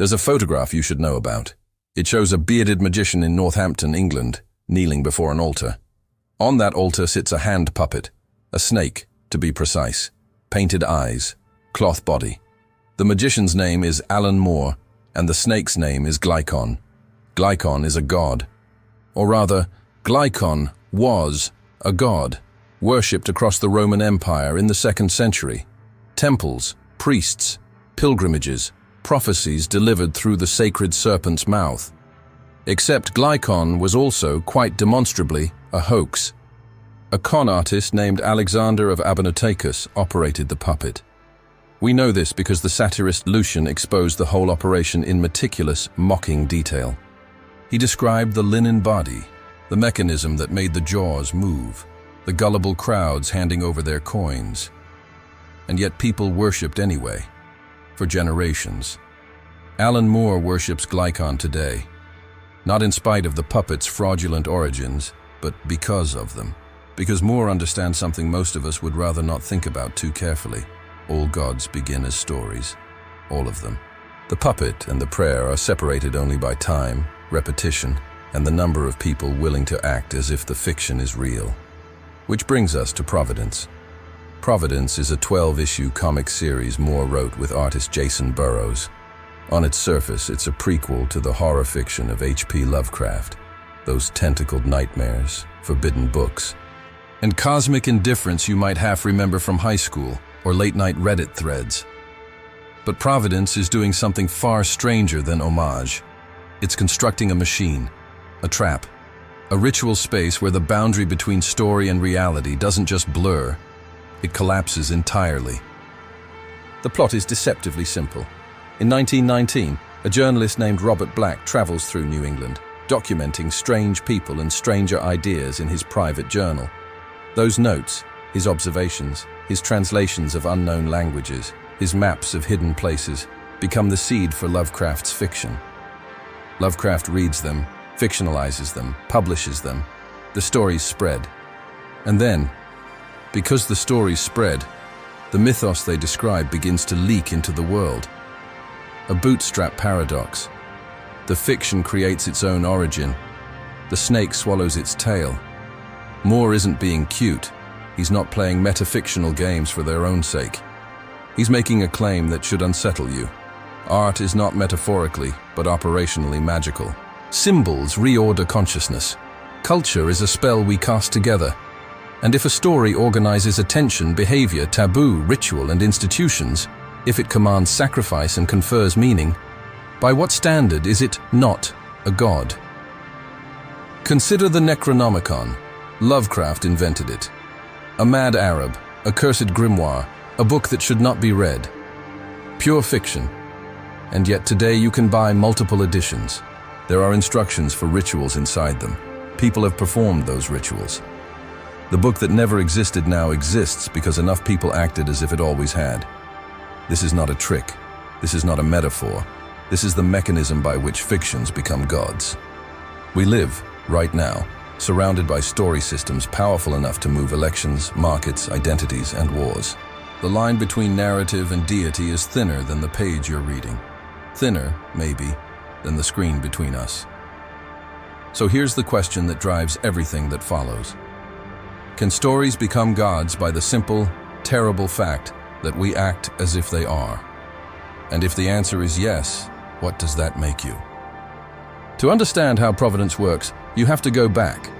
There's a photograph you should know about. It shows a bearded magician in Northampton, England, kneeling before an altar. On that altar sits a hand puppet, a snake, to be precise, painted eyes, cloth body. The magician's name is Alan Moore, and the snake's name is Glykon. Glykon is a god. Or rather, Glykon was a god, worshipped across the Roman Empire in the 2nd century. Temples, priests, pilgrimages, prophecies delivered through the sacred serpent's mouth. Except Glykon was also, quite demonstrably, a hoax. A con artist named Alexander of Abonotakis operated the puppet. We know this because the satirist Lucian exposed the whole operation in meticulous, mocking detail. He described the linen body, the mechanism that made the jaws move, the gullible crowds handing over their coins. And yet people worshipped anyway, for generations. Alan Moore worships Glykon today, not in spite of the puppet's fraudulent origins, but because of them. Because Moore understands something most of us would rather not think about too carefully. All gods begin as stories, all of them. The puppet and the prayer are separated only by time, repetition, and the number of people willing to act as if the fiction is real. Which brings us to Providence. Providence is a 12-issue comic series Moore wrote with artist Jason Burrows. On its surface, it's a prequel to the horror fiction of H.P. Lovecraft, those tentacled nightmares, forbidden books, and cosmic indifference you might half remember from high school or late-night Reddit threads. But Providence is doing something far stranger than homage. It's constructing a machine, a trap, a ritual space where the boundary between story and reality doesn't just blur, it collapses entirely. The plot is deceptively simple. In 1919, a journalist named Robert Black travels through New England, documenting strange people and stranger ideas in his private journal. Those notes, his observations, his translations of unknown languages, his maps of hidden places, become the seed for Lovecraft's fiction. Lovecraft reads them, fictionalizes them, publishes them. The stories spread. And then, because the stories spread, the mythos they describe begins to leak into the world. A bootstrap paradox. The fiction creates its own origin. The snake swallows its tail. Moore isn't being cute. He's not playing metafictional games for their own sake. He's making a claim that should unsettle you. Art is not metaphorically, but operationally magical. Symbols reorder consciousness. Culture is a spell we cast together. And if a story organizes attention, behavior, taboo, ritual, and institutions, if it commands sacrifice and confers meaning, by what standard is it not a god? Consider the Necronomicon. Lovecraft invented it. A mad Arab, a cursed grimoire, a book that should not be read. Pure fiction. And yet today you can buy multiple editions. There are instructions for rituals inside them. People have performed those rituals. The book that never existed now exists because enough people acted as if it always had. This is not a trick. This is not a metaphor. This is the mechanism by which fictions become gods. We live, right now, surrounded by story systems powerful enough to move elections, markets, identities, and wars. The line between narrative and deity is thinner than the page you're reading. Thinner, maybe, than the screen between us. So here's the question that drives everything that follows. Can stories become gods by the simple, terrible fact that we act as if they are? And if the answer is yes, what does that make you? To understand how Providence works, you have to go back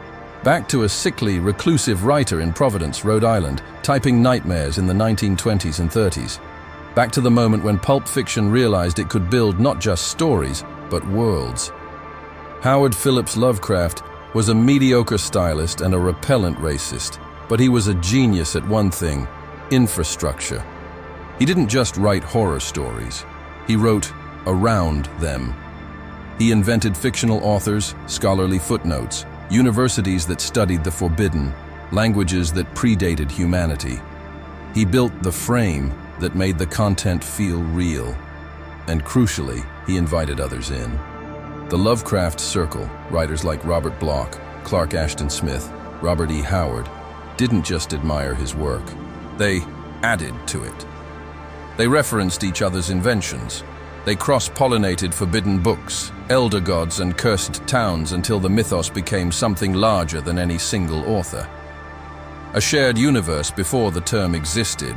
to a sickly, reclusive writer in Providence, Rhode Island, typing nightmares in the 1920s and 30s. Back to the moment when pulp fiction realized it could build not just stories, but worlds. Howard Phillips Lovecraft was a mediocre stylist and a repellent racist, but he was a genius at one thing: infrastructure. He didn't just write horror stories. He wrote around them. He invented fictional authors, scholarly footnotes, universities that studied the forbidden, languages that predated humanity. He built the frame that made the content feel real. And crucially, he invited others in. The Lovecraft Circle, writers like Robert Bloch, Clark Ashton Smith, Robert E. Howard, didn't just admire his work. They added to it. They referenced each other's inventions, They cross-pollinated forbidden books, elder gods and cursed towns until the mythos became something larger than any single author. A shared universe before the term existed,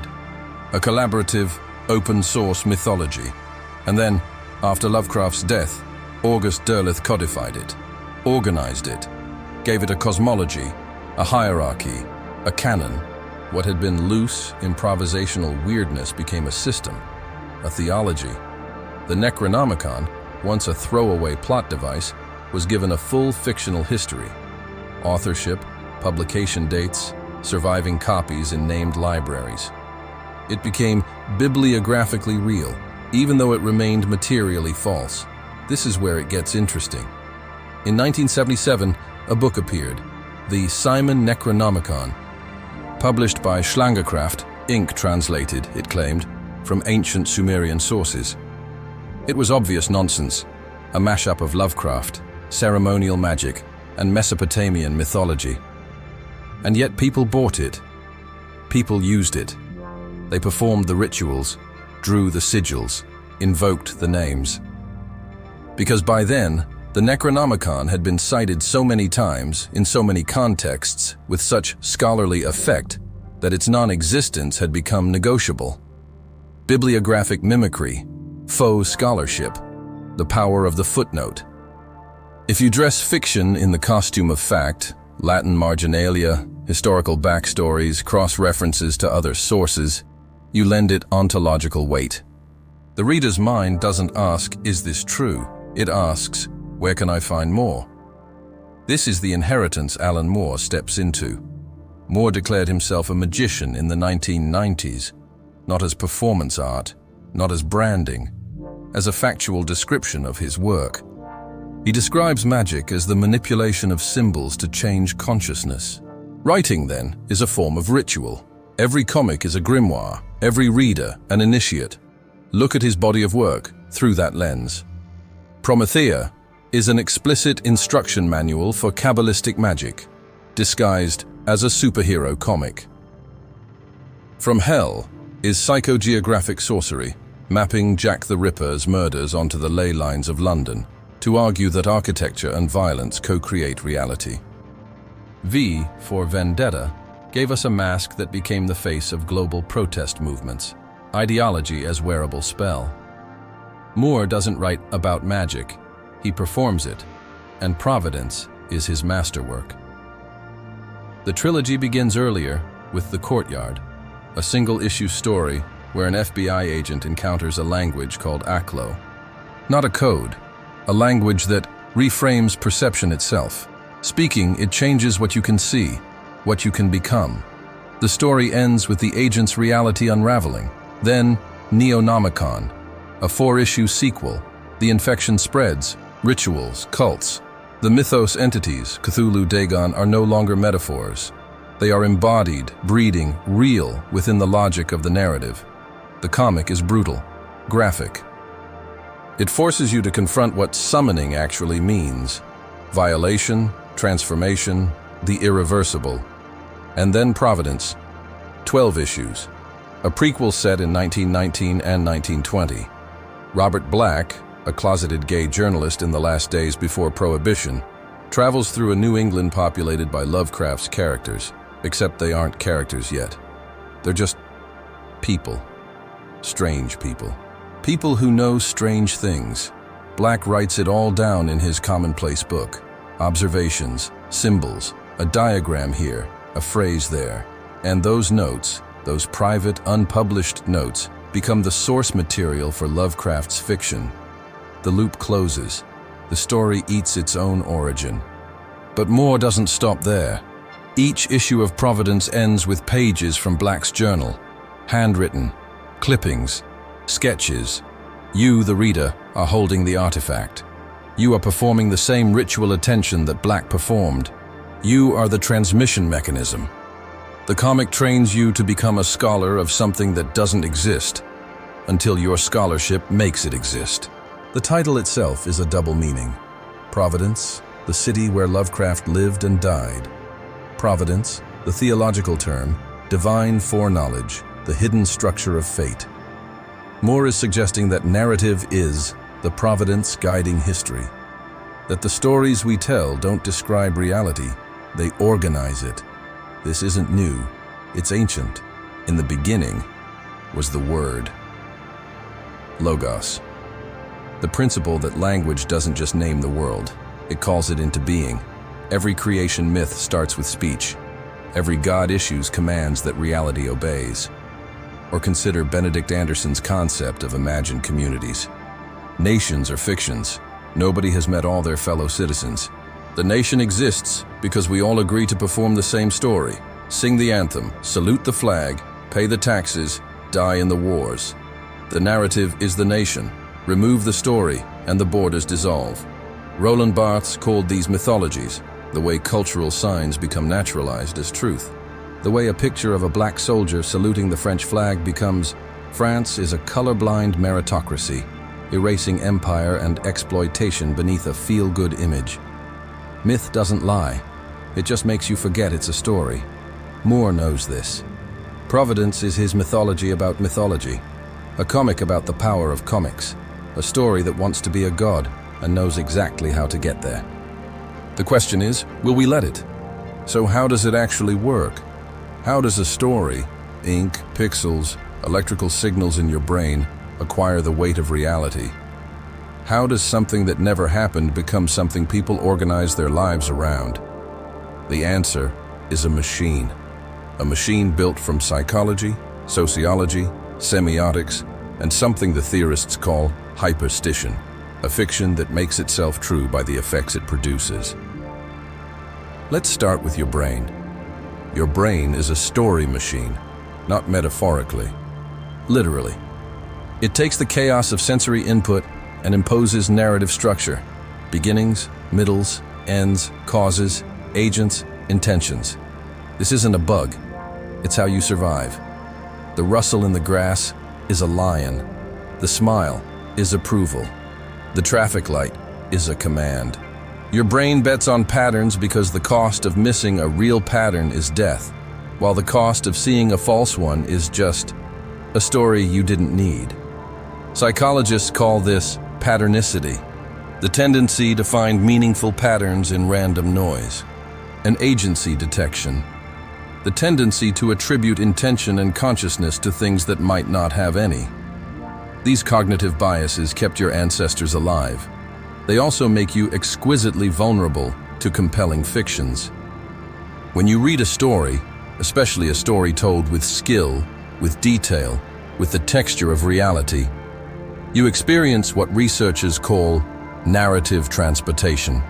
a collaborative, open-source mythology. And then, after Lovecraft's death, August Derleth codified it, organized it, gave it a cosmology, a hierarchy, a canon. What had been loose, improvisational weirdness became a system, a theology. The Necronomicon, once a throwaway plot device, was given a full fictional history. Authorship, publication dates, surviving copies in named libraries. It became bibliographically real, even though it remained materially false. This is where it gets interesting. In 1977, a book appeared, the Simon Necronomicon, published by Schlangekraft, Inc. translated, it claimed, from ancient Sumerian sources. It was obvious nonsense, a mashup of Lovecraft, ceremonial magic, and Mesopotamian mythology. And yet people bought it. People used it. They performed the rituals, drew the sigils, invoked the names. Because by then, the Necronomicon had been cited so many times, in so many contexts, with such scholarly effect, that its non-existence had become negotiable. Bibliographic mimicry, faux scholarship, the power of the footnote. If you dress fiction in the costume of fact, Latin marginalia, historical backstories, cross-references to other sources, you lend it ontological weight. The reader's mind doesn't ask, is this true? It asks, where can I find more? This is the inheritance Alan Moore steps into. Moore declared himself a magician in the 1990s, not as performance art, not as branding, as a factual description of his work. He describes magic as the manipulation of symbols to change consciousness. Writing, then, is a form of ritual. Every comic is a grimoire, every reader an initiate. Look at his body of work through that lens. Promethea is an explicit instruction manual for Kabbalistic magic, disguised as a superhero comic. From Hell is psychogeographic sorcery, mapping Jack the Ripper's murders onto the ley lines of London to argue that architecture and violence co-create reality. V for Vendetta gave us a mask that became the face of global protest movements, ideology as wearable spell. Moore doesn't write about magic, he performs it, and Providence is his masterwork. The trilogy begins earlier with The Courtyard, a single-issue story where an FBI agent encounters a language called Aklo. Not a code, a language that reframes perception itself. Speaking, it changes what you can see, what you can become. The story ends with the agent's reality unraveling. Then, Neonomicon, a 4-issue sequel. The infection spreads, rituals, cults. The mythos entities, Cthulhu, Dagon, are no longer metaphors. They are embodied, breeding, real within the logic of the narrative. The comic is brutal, graphic. It forces you to confront what summoning actually means. Violation, transformation, the irreversible. And then Providence, 12 issues, a prequel set in 1919 and 1920. Robert Black, a closeted gay journalist in the last days before Prohibition, travels through a New England populated by Lovecraft's characters, except they aren't characters yet. They're just people. Strange people. People who know strange things. Black writes it all down in his commonplace book. Observations, symbols, a diagram here, a phrase there. And those notes, those private, unpublished notes, become the source material for Lovecraft's fiction. The loop closes. The story eats its own origin. But Moore doesn't stop there. Each issue of Providence ends with pages from Black's journal, handwritten, clippings, sketches. You, the reader, are holding the artifact. You are performing the same ritual attention that Black performed. You are the transmission mechanism. The comic trains you to become a scholar of something that doesn't exist, until your scholarship makes it exist. The title itself is a double meaning. Providence, the city where Lovecraft lived and died. Providence, the theological term, divine foreknowledge, the hidden structure of fate. Moore is suggesting that narrative is the providence guiding history, that the stories we tell don't describe reality, they organize it. This isn't new, it's ancient. In the beginning was the Word. Logos. The principle that language doesn't just name the world, it calls it into being. Every creation myth starts with speech. Every god issues commands that reality obeys. Or consider Benedict Anderson's concept of imagined communities. Nations are fictions. Nobody has met all their fellow citizens. The nation exists because we all agree to perform the same story, sing the anthem, salute the flag, pay the taxes, die in the wars. The narrative is the nation. Remove the story, and the borders dissolve. Roland Barthes called these mythologies, the way cultural signs become naturalized as truth. The way a picture of a black soldier saluting the French flag becomes, France is a colorblind meritocracy, erasing empire and exploitation beneath a feel-good image. Myth doesn't lie. It just makes you forget it's a story. Moore knows this. Providence is his mythology about mythology, a comic about the power of comics, a story that wants to be a god and knows exactly how to get there. The question is, will we let it? So how does it actually work? How does a story, ink, pixels, electrical signals in your brain, acquire the weight of reality? How does something that never happened become something people organize their lives around? The answer is a machine. A machine built from psychology, sociology, semiotics, and something the theorists call hyperstition, a fiction that makes itself true by the effects it produces. Let's start with your brain. Your brain is a story machine, not metaphorically, literally. It takes the chaos of sensory input and imposes narrative structure, beginnings, middles, ends, causes, agents, intentions. This isn't a bug, it's how you survive. The rustle in the grass is a lion. The smile is approval. The traffic light is a command. Your brain bets on patterns because the cost of missing a real pattern is death, while the cost of seeing a false one is just a story you didn't need. Psychologists call this patternicity, the tendency to find meaningful patterns in random noise. And agency detection, the tendency to attribute intention and consciousness to things that might not have any. These cognitive biases kept your ancestors alive. They also make you exquisitely vulnerable to compelling fictions. When you read a story, especially a story told with skill, with detail, with the texture of reality, you experience what researchers call narrative transportation.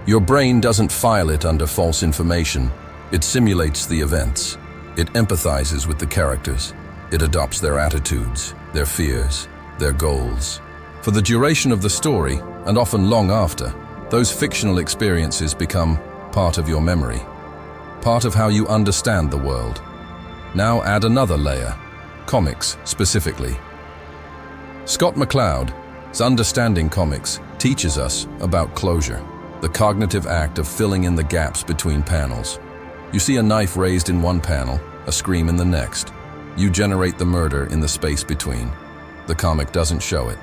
Your brain doesn't file it under false information. It simulates the events. It empathizes with the characters. It adopts their attitudes, their fears, their goals. For the duration of the story, and often long after, those fictional experiences become part of your memory, part of how you understand the world. Now add another layer, comics specifically. Scott McCloud's Understanding Comics teaches us about closure, the cognitive act of filling in the gaps between panels. You see a knife raised in one panel, a scream in the next. You generate the murder in the space between. The comic doesn't show it.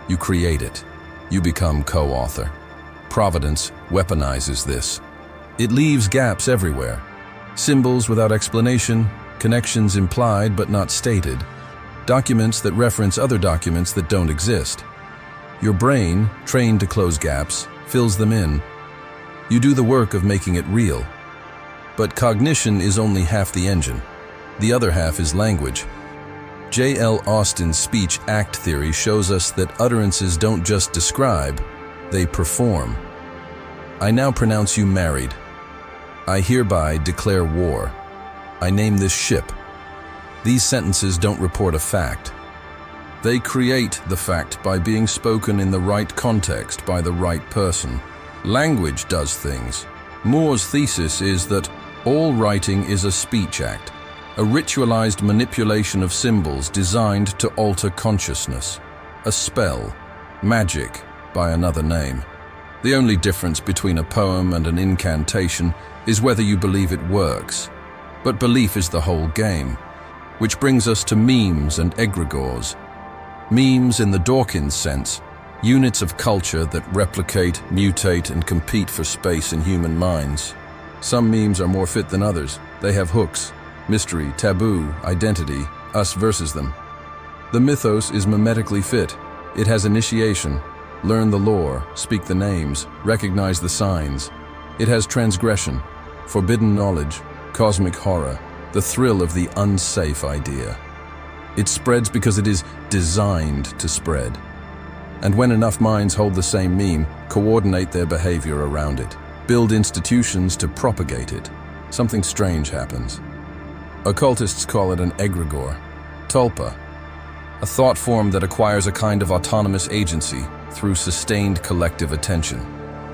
You create it. You become co-author. Providence weaponizes this. It leaves gaps everywhere. Symbols without explanation, connections implied but not stated, documents that reference other documents that don't exist. Your brain, trained to close gaps, fills them in. You do the work of making it real. But cognition is only half the engine. The other half is language. J.L. Austin's speech-act theory shows us that utterances don't just describe, they perform. I now pronounce you married. I hereby declare war. I name this ship. These sentences don't report a fact. They create the fact by being spoken in the right context by the right person. Language does things. Moore's thesis is that all writing is a speech act, a ritualized manipulation of symbols designed to alter consciousness. A spell, magic, by another name. The only difference between a poem and an incantation is whether you believe it works. But belief is the whole game. Which brings us to memes and egregores. Memes in the Dawkins sense, units of culture that replicate, mutate, and compete for space in human minds. Some memes are more fit than others. They have hooks, mystery, taboo, identity, us versus them. The mythos is mimetically fit. It has initiation, learn the lore, speak the names, recognize the signs. It has transgression, forbidden knowledge, cosmic horror, the thrill of the unsafe idea. It spreads because it is designed to spread. And when enough minds hold the same meme, coordinate their behavior around it, build institutions to propagate it, something strange happens. Occultists call it an egregore, tulpa, a thought form that acquires a kind of autonomous agency through sustained collective attention.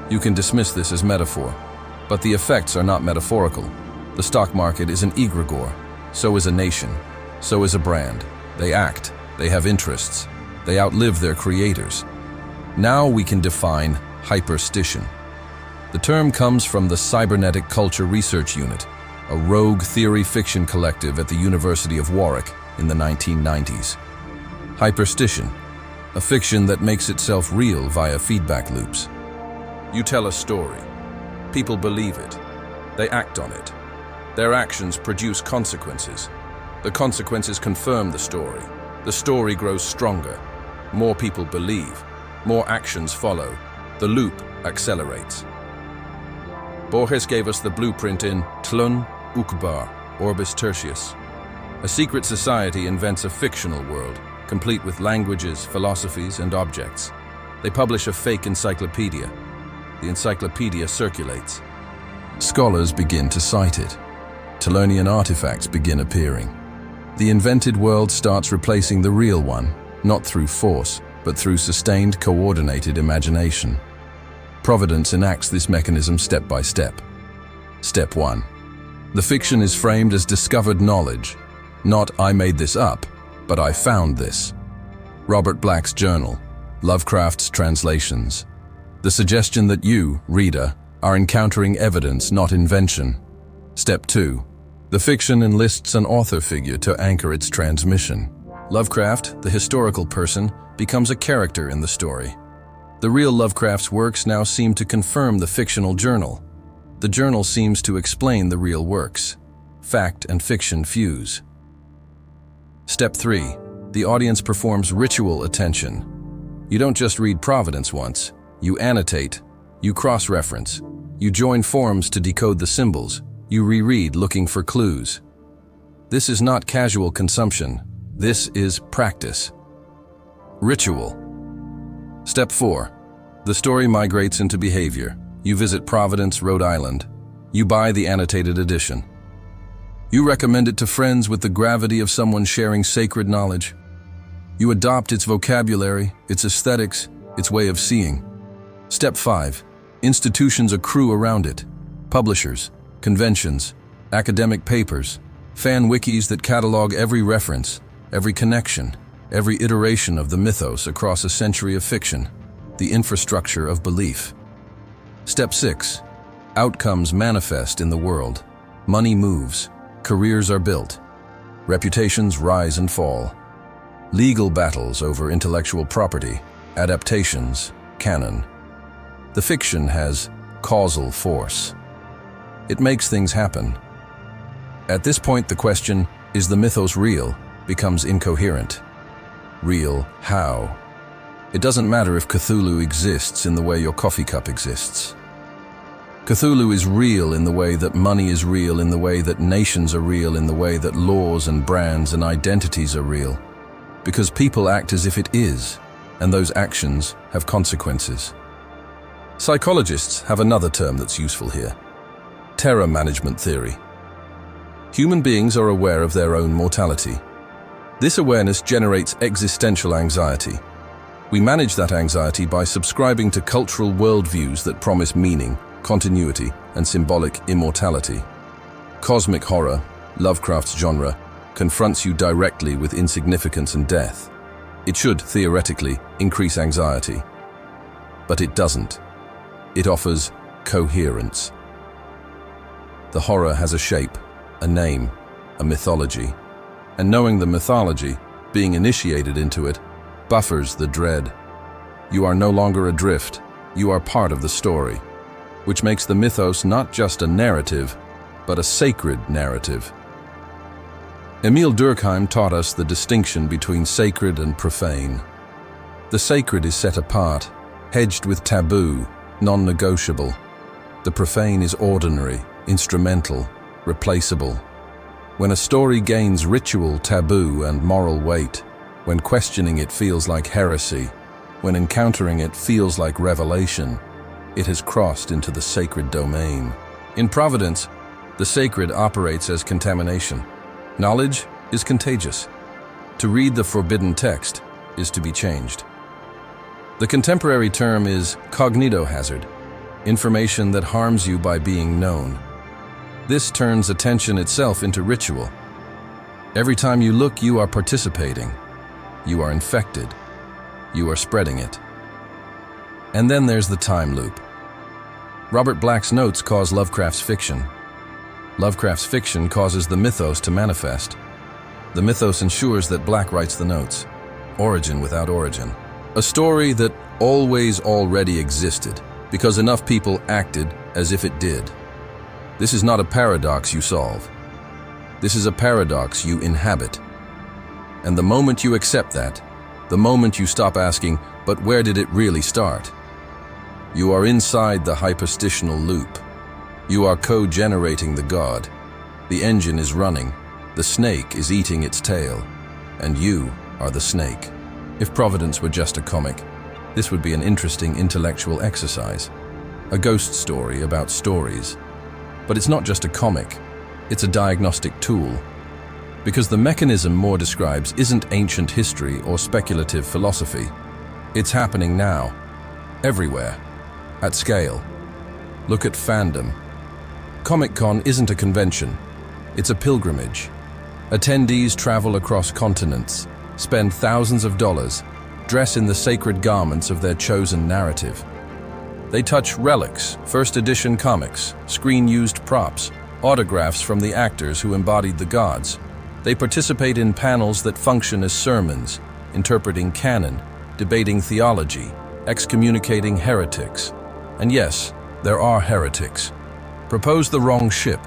You can dismiss this as metaphor, but the effects are not metaphorical. The stock market is an egregore, so is a nation, so is a brand. They act, they have interests, they outlive their creators. Now we can define hyperstition. The term comes from the Cybernetic Culture Research Unit, a rogue theory fiction collective at the University of Warwick in the 1990s. Hyperstition, a fiction that makes itself real via feedback loops. You tell a story. People believe it. They act on it. Their actions produce consequences. The consequences confirm the story. The story grows stronger. More people believe. More actions follow. The loop accelerates. Borges gave us the blueprint in Tlun Ukbar, Orbis Tertius. A secret society invents a fictional world, complete with languages, philosophies, and objects. They publish a fake encyclopedia. The encyclopedia circulates. Scholars begin to cite it. Telonian artifacts begin appearing. The invented world starts replacing the real one, not through force, but through sustained, coordinated imagination. Providence enacts this mechanism step by step. Step 1. The fiction is framed as discovered knowledge, not "I made this up," but "I found this." Robert Black's journal, Lovecraft's translations. The suggestion that you, reader, are encountering evidence, not invention. Step 2. The fiction enlists an author figure to anchor its transmission. Lovecraft, the historical person, becomes a character in the story. The real Lovecraft's works now seem to confirm the fictional journal. The journal seems to explain the real works. Fact and fiction fuse. Step 3. The audience performs ritual attention. You don't just read Providence once. You annotate. You cross-reference. You join forms to decode the symbols. You reread looking for clues. This is not casual consumption. This is practice. Ritual. Step 4. The story migrates into behavior. You visit Providence, Rhode Island. You buy the annotated edition. You recommend it to friends with the gravity of someone sharing sacred knowledge. You adopt its vocabulary, its aesthetics, its way of seeing. Step 5. Institutions accrue around it. Publishers, conventions, academic papers, fan wikis that catalog every reference, every connection, every iteration of the mythos across a century of fiction, the infrastructure of belief. Step 6. Outcomes manifest in the world. Money moves. Careers are built. Reputations rise and fall. Legal battles over intellectual property, adaptations, canon. The fiction has causal force. It makes things happen. At this point, the question, is the mythos real, becomes incoherent. Real how? It doesn't matter if Cthulhu exists in the way your coffee cup exists. Cthulhu is real in the way that money is real, in the way that nations are real, in the way that laws and brands and identities are real. Because people act as if it is, and those actions have consequences. Psychologists have another term that's useful here. Terror management theory. Human beings are aware of their own mortality. This awareness generates existential anxiety. We manage that anxiety by subscribing to cultural worldviews that promise meaning, continuity, and symbolic immortality. Cosmic horror, Lovecraft's genre, confronts you directly with insignificance and death. It should, theoretically, increase anxiety. But it doesn't. It offers coherence. The horror has a shape, a name, a mythology. And knowing the mythology, being initiated into it, buffers the dread. You are no longer adrift, you are part of the story, which makes the mythos not just a narrative, but a sacred narrative. Emil Durkheim taught us the distinction between sacred and profane. The sacred is set apart, hedged with taboo, non-negotiable. The profane is ordinary, instrumental, replaceable. When a story gains ritual, taboo, and moral weight, when questioning it feels like heresy, when encountering it feels like revelation, it has crossed into the sacred domain. In Providence, the sacred operates as contamination. Knowledge is contagious. To read the forbidden text is to be changed. The contemporary term is cognitohazard, information that harms you by being known. This turns attention itself into ritual. Every time you look, you are participating. You are infected. You are spreading it. And then there's the time loop. Robert Black's notes cause Lovecraft's fiction. Lovecraft's fiction causes the mythos to manifest. The mythos ensures that Black writes the notes. Origin without origin. A story that always already existed because enough people acted as if it did. This is not a paradox you solve. This is a paradox you inhabit. And the moment you accept that, the moment you stop asking, but where did it really start? You are inside the hyperstitional loop. You are co-generating the god. The engine is running. The snake is eating its tail. And you are the snake. If Providence were just a comic, this would be an interesting intellectual exercise. A ghost story about stories. But it's not just a comic. It's a diagnostic tool. Because the mechanism Moore describes isn't ancient history or speculative philosophy. It's happening now. Everywhere. At scale. Look at Fandom. Comic-Con isn't a convention. It's a pilgrimage. Attendees travel across continents, spend thousands of dollars, dress in the sacred garments of their chosen narrative. They touch relics, first edition comics, screen-used props, autographs from the actors who embodied the gods. They participate in panels that function as sermons, interpreting canon, debating theology, excommunicating heretics. And yes, there are heretics. Propose the wrong ship,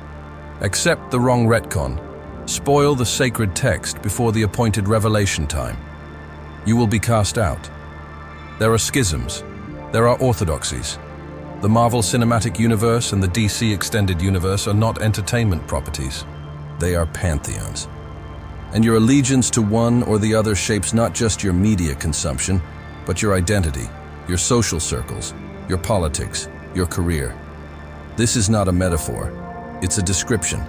accept the wrong retcon, spoil the sacred text before the appointed revelation time. You will be cast out. There are schisms. There are orthodoxies. The Marvel Cinematic Universe and the DC Extended Universe are not entertainment properties. They are pantheons. And your allegiance to one or the other shapes not just your media consumption, but your identity, your social circles, your politics, your career. This is not a metaphor. It's a description.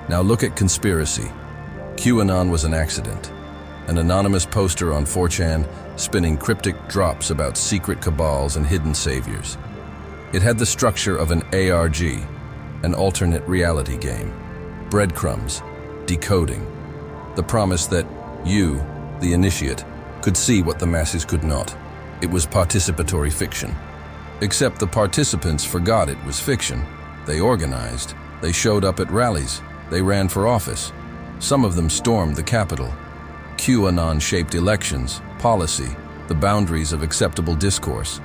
Now look at conspiracy. QAnon was an accident. An anonymous poster on 4chan spinning cryptic drops about secret cabals and hidden saviors. It had the structure of an ARG, an alternate reality game. Breadcrumbs, decoding. The promise that you, the initiate, could see what the masses could not. It was participatory fiction. Except the participants forgot it was fiction. They organized. They showed up at rallies. They ran for office. Some of them stormed the Capitol. QAnon shaped elections, policy, the boundaries of acceptable discourse.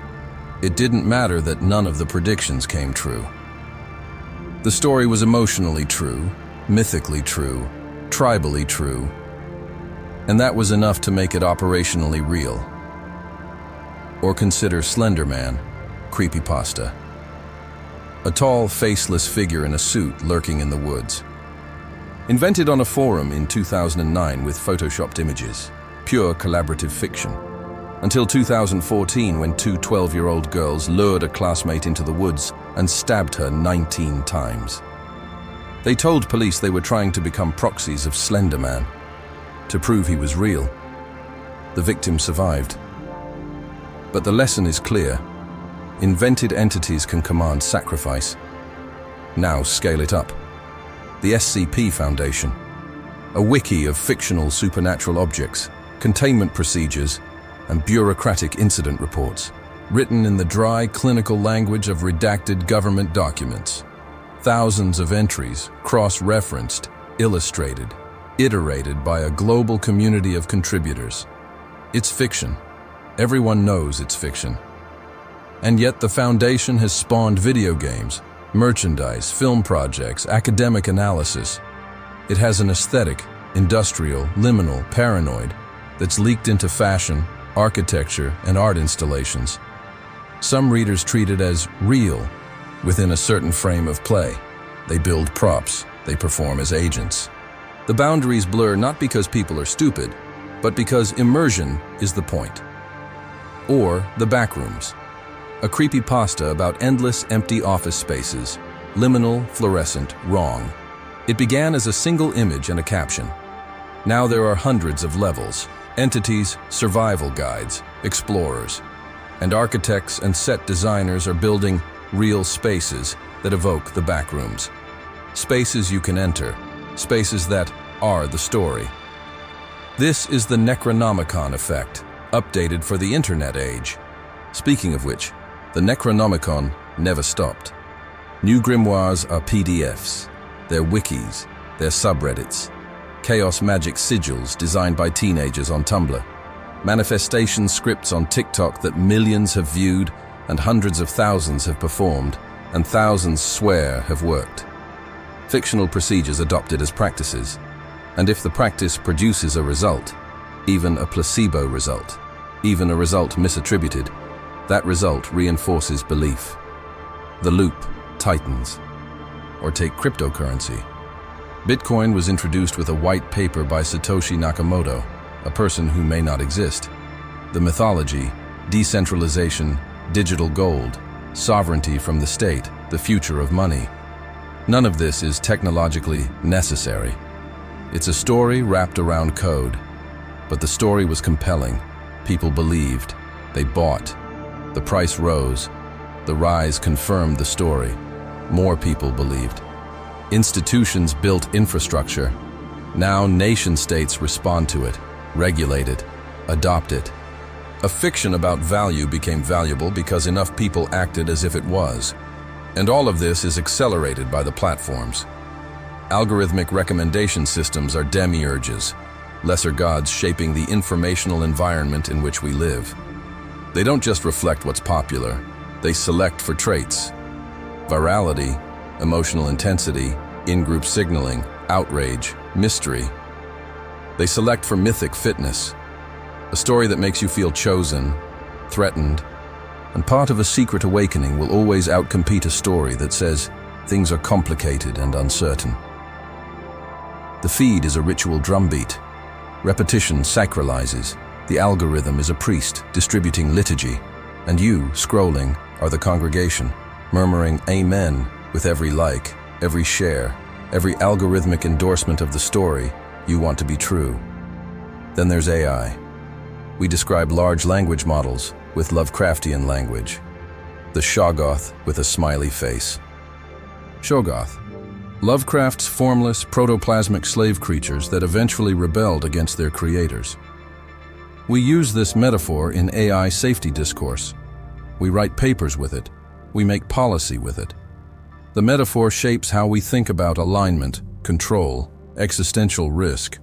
It didn't matter that none of the predictions came true. The story was emotionally true, mythically true, tribally true, and that was enough to make it operationally real. Or consider Slender Man, creepypasta. A tall, faceless figure in a suit lurking in the woods. Invented on a forum in 2009 with photoshopped images, pure collaborative fiction. Until 2014 when two 12-year-old girls lured a classmate into the woods and stabbed her 19 times. They told police they were trying to become proxies of Slender Man, to prove he was real. The victim survived. But the lesson is clear. Invented entities can command sacrifice. Now scale it up. The SCP Foundation, a wiki of fictional supernatural objects, containment procedures, and bureaucratic incident reports, written in the dry, clinical language of redacted government documents. Thousands of entries, cross-referenced, illustrated, iterated by a global community of contributors. It's fiction. Everyone knows it's fiction. And yet the Foundation has spawned video games, merchandise, film projects, academic analysis. It has an aesthetic, industrial, liminal, paranoid, that's leaked into fashion, architecture, and art installations. Some readers treat it as real, within a certain frame of play. They build props, they perform as agents. The boundaries blur not because people are stupid, but because immersion is the point. Or the backrooms. A creepypasta about endless empty office spaces, liminal, fluorescent, wrong. It began as a single image and a caption. Now there are hundreds of levels, entities, survival guides, explorers. And architects and set designers are building real spaces that evoke the backrooms. Spaces you can enter, spaces that are the story. This is the Necronomicon effect, updated for the internet age. Speaking of which, the Necronomicon never stopped. New grimoires are PDFs, they're wikis, they're subreddits, chaos magic sigils designed by teenagers on Tumblr, manifestation scripts on TikTok that millions have viewed and hundreds of thousands have performed, and thousands swear have worked. Fictional procedures adopted as practices, and if the practice produces a result, even a placebo result, even a result misattributed, that result reinforces belief. The loop tightens. Or take cryptocurrency. Bitcoin was introduced with a white paper by Satoshi Nakamoto, a person who may not exist. The mythology, decentralization, digital gold, sovereignty from the state, the future of money. None of this is technologically necessary. It's a story wrapped around code. But the story was compelling. People believed. They bought. The price rose. The rise confirmed the story. More people believed. Institutions built infrastructure. Now nation-states respond to it, regulate it, adopt it. A fiction about value became valuable because enough people acted as if it was. And all of this is accelerated by the platforms. Algorithmic recommendation systems are demiurges, lesser gods shaping the informational environment in which we live. They don't just reflect what's popular, they select for traits. Virality, emotional intensity, in-group signaling, outrage, mystery. They select for mythic fitness, a story that makes you feel chosen, threatened, and part of a secret awakening will always outcompete a story that says things are complicated and uncertain. The feed is a ritual drumbeat. Repetition sacralizes. The algorithm is a priest distributing liturgy, and you, scrolling, are the congregation, murmuring amen with every like, every share, every algorithmic endorsement of the story you want to be true. Then there's AI. We describe large language models with Lovecraftian language. The Shoggoth with a smiley face. Shoggoth, Lovecraft's formless, protoplasmic slave creatures that eventually rebelled against their creators. We use this metaphor in AI safety discourse. We write papers with it. We make policy with it. The metaphor shapes how we think about alignment, control, existential risk.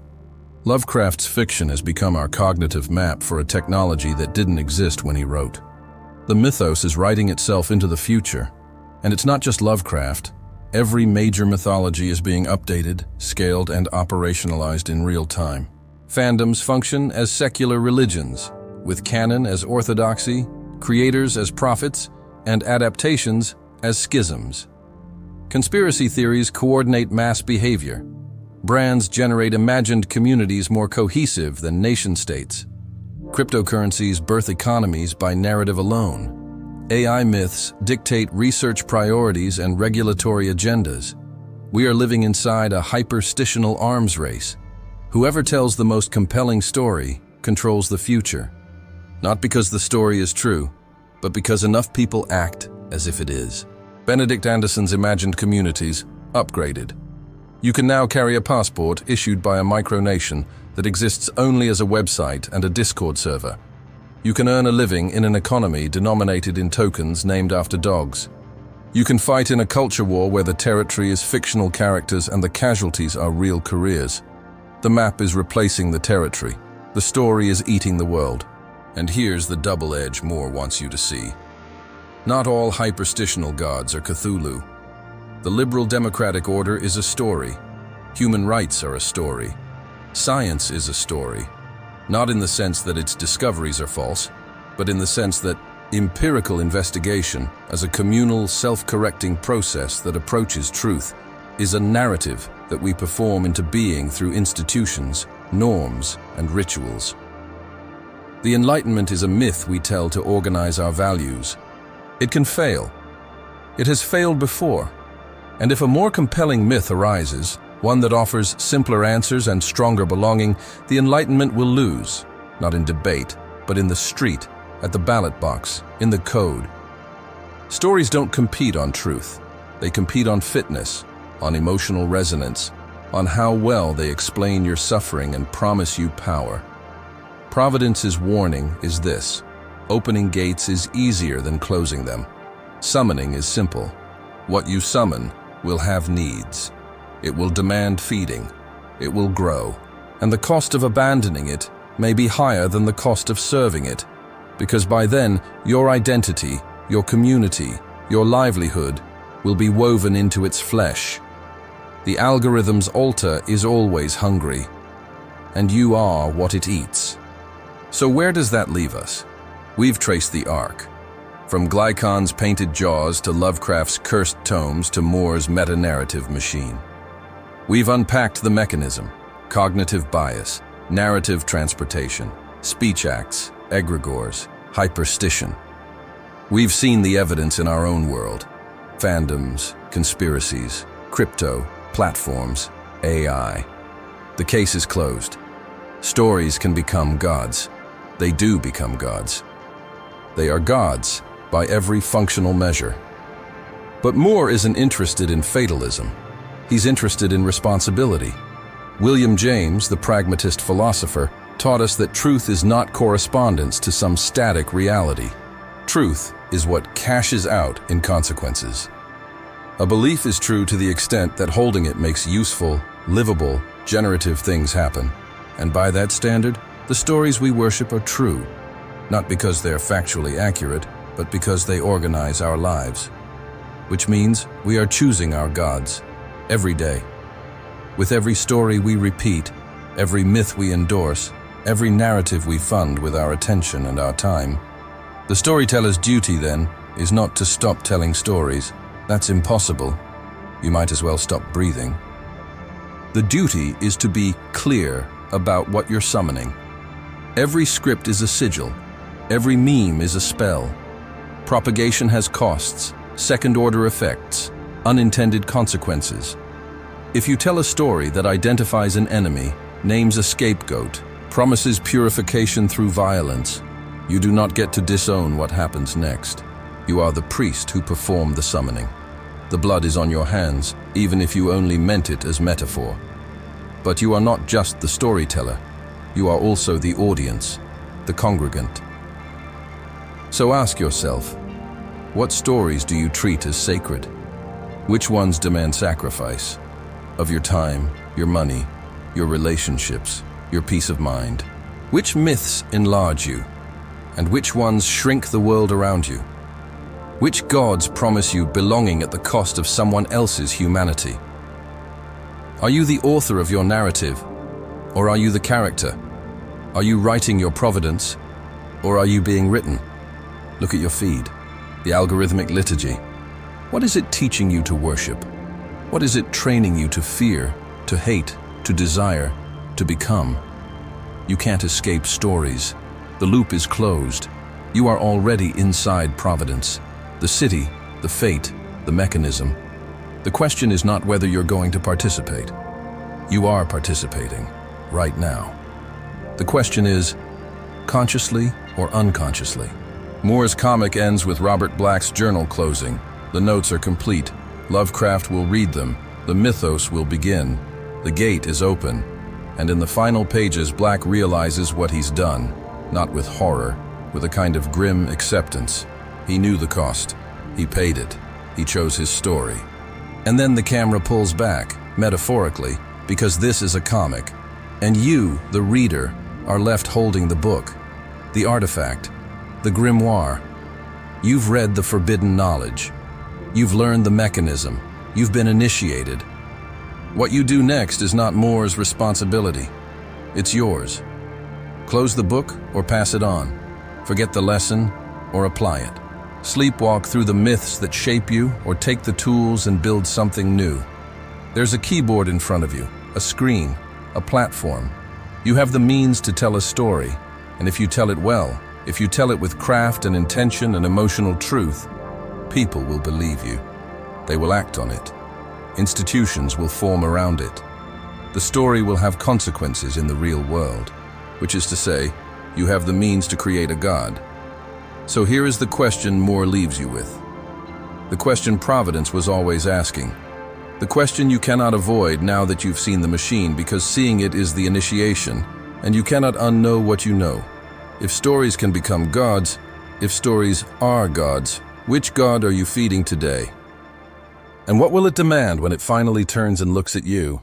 Lovecraft's fiction has become our cognitive map for a technology that didn't exist when he wrote. The mythos is writing itself into the future. And it's not just Lovecraft. Every major mythology is being updated, scaled, and operationalized in real time. Fandoms function as secular religions, with canon as orthodoxy, creators as prophets, and adaptations as schisms. Conspiracy theories coordinate mass behavior. Brands generate imagined communities more cohesive than nation-states. Cryptocurrencies birth economies by narrative alone. AI myths dictate research priorities and regulatory agendas. We are living inside a hyperstitional arms race. Whoever tells the most compelling story controls the future. Not because the story is true, but because enough people act as if it is. Benedict Anderson's imagined communities, upgraded. You can now carry a passport issued by a micronation that exists only as a website and a Discord server. You can earn a living in an economy denominated in tokens named after dogs. You can fight in a culture war where the territory is fictional characters and the casualties are real careers. The map is replacing the territory. The story is eating the world. And here's the double edge Moore wants you to see. Not all hyperstitional gods are Cthulhu. The liberal democratic order is a story. Human rights are a story. Science is a story. Not in the sense that its discoveries are false, but in the sense that empirical investigation, as a communal, self-correcting process that approaches truth, is a narrative that we perform into being through institutions, norms, and rituals. The Enlightenment is a myth we tell to organize our values. It can fail. It has failed before. And if a more compelling myth arises, one that offers simpler answers and stronger belonging, the Enlightenment will lose, not in debate, but in the street, at the ballot box, in the code. Stories don't compete on truth. They compete on fitness, on emotional resonance, on how well they explain your suffering and promise you power. Providence's warning is this: opening gates is easier than closing them. Summoning is simple. What you summon will have needs. It will demand feeding. It will grow. And the cost of abandoning it may be higher than the cost of serving it, because by then your identity, your community, your livelihood will be woven into its flesh. The algorithm's altar is always hungry, and you are what it eats. So where does that leave us? We've traced the arc. From Glycon's painted jaws to Lovecraft's cursed tomes to Moore's meta-narrative machine. We've unpacked the mechanism: cognitive bias, narrative transportation, speech acts, egregores, hyperstition. We've seen the evidence in our own world: fandoms, conspiracies, crypto, platforms, AI. The case is closed. Stories can become gods. They do become gods. They are gods by every functional measure. But Moore isn't interested in fatalism. He's interested in responsibility. William James, the pragmatist philosopher, taught us that truth is not correspondence to some static reality. Truth is what cashes out in consequences. A belief is true to the extent that holding it makes useful, livable, generative things happen. And by that standard, the stories we worship are true, not because they're factually accurate, but because they organize our lives. Which means we are choosing our gods every day. With every story we repeat, every myth we endorse, every narrative we fund with our attention and our time. The storyteller's duty, then, is not to stop telling stories. That's impossible. You might as well stop breathing. The duty is to be clear about what you're summoning. Every script is a sigil. Every meme is a spell. Propagation has costs, second-order effects, unintended consequences. If you tell a story that identifies an enemy, names a scapegoat, promises purification through violence, you do not get to disown what happens next. You are the priest who performed the summoning. The blood is on your hands, even if you only meant it as metaphor. But you are not just the storyteller. You are also the audience, the congregant. So ask yourself, what stories do you treat as sacred? Which ones demand sacrifice? Of your time, your money, your relationships, your peace of mind? Which myths enlarge you? And which ones shrink the world around you? Which gods promise you belonging at the cost of someone else's humanity? Are you the author of your narrative? Or are you the character? Are you writing your providence? Or are you being written? Look at your feed, the algorithmic liturgy. What is it teaching you to worship? What is it training you to fear, to hate, to desire, to become? You can't escape stories. The loop is closed. You are already inside Providence. The city, the fate, the mechanism. The question is not whether you're going to participate. You are participating, right now. The question is, consciously or unconsciously? Moore's comic ends with Robert Black's journal closing. The notes are complete. Lovecraft will read them. The mythos will begin. The gate is open. And in the final pages, Black realizes what he's done, not with horror, with a kind of grim acceptance. He knew the cost. He paid it. He chose his story. And then the camera pulls back, metaphorically, because this is a comic. And you, the reader, are left holding the book, the artifact, the grimoire. You've read the forbidden knowledge. You've learned the mechanism. You've been initiated. What you do next is not Moore's responsibility. It's yours. Close the book or pass it on. Forget the lesson or apply it. Sleepwalk through the myths that shape you or take the tools and build something new. There's a keyboard in front of you, a screen, a platform. You have the means to tell a story, and if you tell it well, if you tell it with craft and intention and emotional truth, people will believe you. They will act on it. Institutions will form around it. The story will have consequences in the real world, which is to say, you have the means to create a god. So here is the question Moore leaves you with. The question Providence was always asking. The question you cannot avoid now that you've seen the machine, because seeing it is the initiation, and you cannot unknow what you know. If stories can become gods, if stories are gods, which god are you feeding today? And what will it demand when it finally turns and looks at you?